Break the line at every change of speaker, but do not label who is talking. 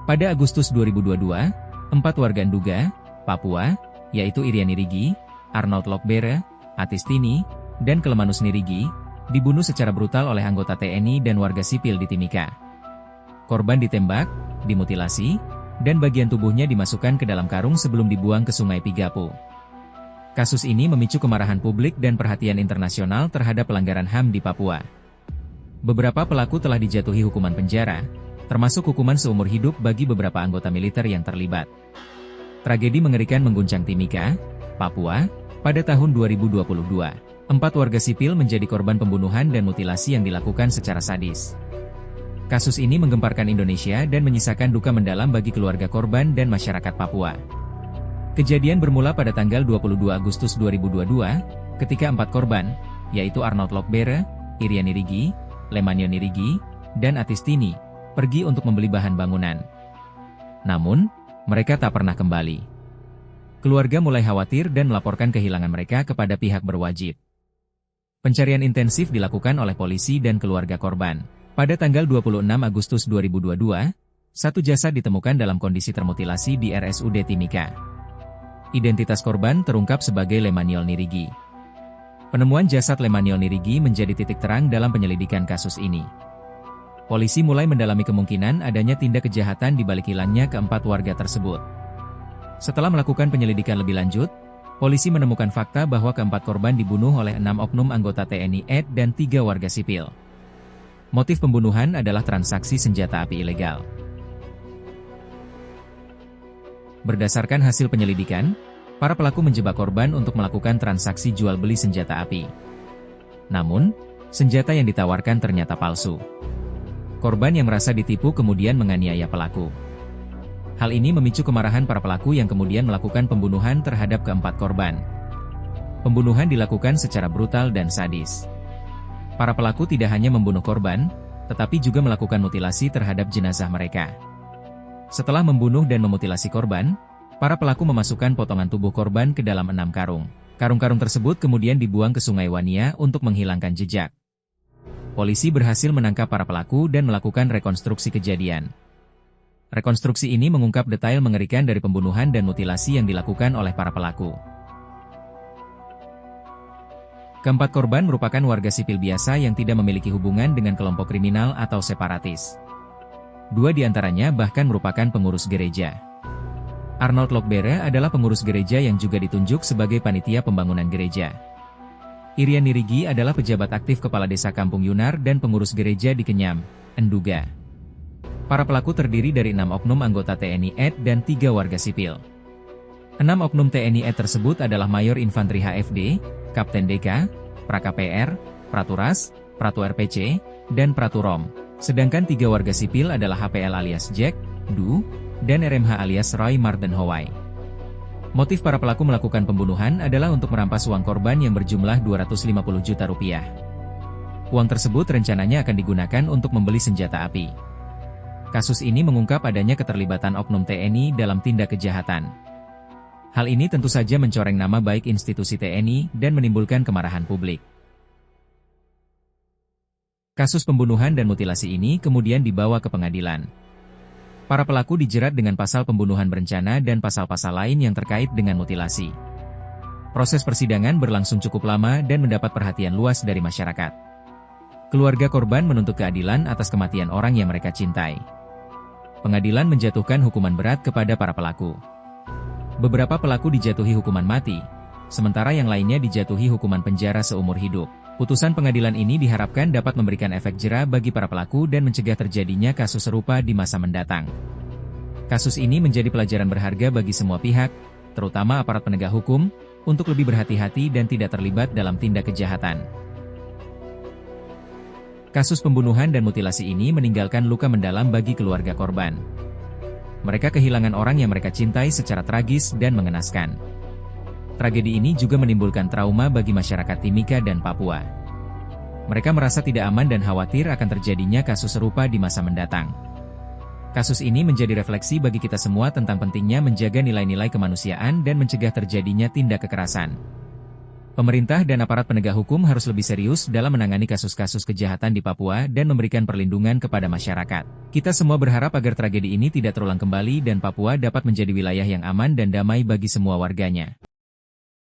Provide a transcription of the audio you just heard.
Pada Agustus 2022, 4 warga Nduga, Papua, yaitu Irian Nirigi, Arnold Lokbere, Atistini, dan Kelemanus Nirigi, dibunuh secara brutal oleh anggota TNI dan warga sipil di Timika. Korban ditembak, dimutilasi, dan bagian tubuhnya dimasukkan ke dalam karung sebelum dibuang ke Sungai Pigapu. Kasus ini memicu kemarahan publik dan perhatian internasional terhadap pelanggaran HAM di Papua. Beberapa pelaku telah dijatuhi hukuman penjara, termasuk hukuman seumur hidup bagi beberapa anggota militer yang terlibat. Tragedi mengerikan mengguncang Timika, Papua, pada tahun 2022. 4 warga sipil menjadi korban pembunuhan dan mutilasi yang dilakukan secara sadis. Kasus ini menggemparkan Indonesia dan menyisakan duka mendalam bagi keluarga korban dan masyarakat Papua. Kejadian bermula pada tanggal 22 Agustus 2022, ketika 4 korban, yaitu Arnold Lokbere, Irian Nirigi, Lemanio Nirigi, dan Atistini, pergi untuk membeli bahan bangunan. Namun, mereka tak pernah kembali. Keluarga mulai khawatir dan melaporkan kehilangan mereka kepada pihak berwajib. Pencarian intensif dilakukan oleh polisi dan keluarga korban. Pada tanggal 26 Agustus 2022, 1 jasad ditemukan dalam kondisi termutilasi di RSUD Timika. Identitas korban terungkap sebagai Lemaniol Nirigi. Penemuan jasad Lemaniol Nirigi menjadi titik terang dalam penyelidikan kasus ini. Polisi mulai mendalami kemungkinan adanya tindak kejahatan di balik hilangnya keempat warga tersebut. Setelah melakukan penyelidikan lebih lanjut, polisi menemukan fakta bahwa keempat korban dibunuh oleh 6 oknum anggota TNI AD dan 3 warga sipil. Motif pembunuhan adalah transaksi senjata api ilegal. Berdasarkan hasil penyelidikan, para pelaku menjebak korban untuk melakukan transaksi jual beli senjata api. Namun, senjata yang ditawarkan ternyata palsu. Korban yang merasa ditipu kemudian menganiaya pelaku. Hal ini memicu kemarahan para pelaku yang kemudian melakukan pembunuhan terhadap keempat korban. Pembunuhan dilakukan secara brutal dan sadis. Para pelaku tidak hanya membunuh korban, tetapi juga melakukan mutilasi terhadap jenazah mereka. Setelah membunuh dan memutilasi korban, para pelaku memasukkan potongan tubuh korban ke dalam 6 karung. Karung-karung tersebut kemudian dibuang ke Sungai Wania untuk menghilangkan jejak. Polisi berhasil menangkap para pelaku dan melakukan rekonstruksi kejadian. Rekonstruksi ini mengungkap detail mengerikan dari pembunuhan dan mutilasi yang dilakukan oleh para pelaku. Keempat korban merupakan warga sipil biasa yang tidak memiliki hubungan dengan kelompok kriminal atau separatis. 2 di antaranya bahkan merupakan pengurus gereja. Arnold Lokbere adalah pengurus gereja yang juga ditunjuk sebagai panitia pembangunan gereja. Irian Nirigi adalah pejabat aktif kepala desa Kampung Yunar dan pengurus gereja di Kenyam, Nduga. Para pelaku terdiri dari 6 oknum anggota TNI AD dan 3 warga sipil. 6 oknum TNI AD tersebut adalah Mayor Infanteri HFD, Kapten DK, Prakpr, Praturas, Pratu RPC, dan Praturom. Sedangkan 3 warga sipil adalah HPL alias Jack, Du, dan RMH alias Roy Martin Howai. Motif para pelaku melakukan pembunuhan adalah untuk merampas uang korban yang berjumlah 250 juta rupiah. Uang tersebut rencananya akan digunakan untuk membeli senjata api. Kasus ini mengungkap adanya keterlibatan oknum TNI dalam tindak kejahatan. Hal ini tentu saja mencoreng nama baik institusi TNI dan menimbulkan kemarahan publik. Kasus pembunuhan dan mutilasi ini kemudian dibawa ke pengadilan. Para pelaku dijerat dengan pasal pembunuhan berencana dan pasal-pasal lain yang terkait dengan mutilasi. Proses persidangan berlangsung cukup lama dan mendapat perhatian luas dari masyarakat. Keluarga korban menuntut keadilan atas kematian orang yang mereka cintai. Pengadilan menjatuhkan hukuman berat kepada para pelaku. Beberapa pelaku dijatuhi hukuman mati, sementara yang lainnya dijatuhi hukuman penjara seumur hidup. Putusan pengadilan ini diharapkan dapat memberikan efek jera bagi para pelaku dan mencegah terjadinya kasus serupa di masa mendatang. Kasus ini menjadi pelajaran berharga bagi semua pihak, terutama aparat penegak hukum, untuk lebih berhati-hati dan tidak terlibat dalam tindak kejahatan. Kasus pembunuhan dan mutilasi ini meninggalkan luka mendalam bagi keluarga korban. Mereka kehilangan orang yang mereka cintai secara tragis dan mengenaskan. Tragedi ini juga menimbulkan trauma bagi masyarakat Timika dan Papua. Mereka merasa tidak aman dan khawatir akan terjadinya kasus serupa di masa mendatang. Kasus ini menjadi refleksi bagi kita semua tentang pentingnya menjaga nilai-nilai kemanusiaan dan mencegah terjadinya tindak kekerasan. Pemerintah dan aparat penegak hukum harus lebih serius dalam menangani kasus-kasus kejahatan di Papua dan memberikan perlindungan kepada masyarakat. Kita semua berharap agar tragedi ini tidak terulang kembali dan Papua dapat menjadi wilayah yang aman dan damai bagi semua warganya.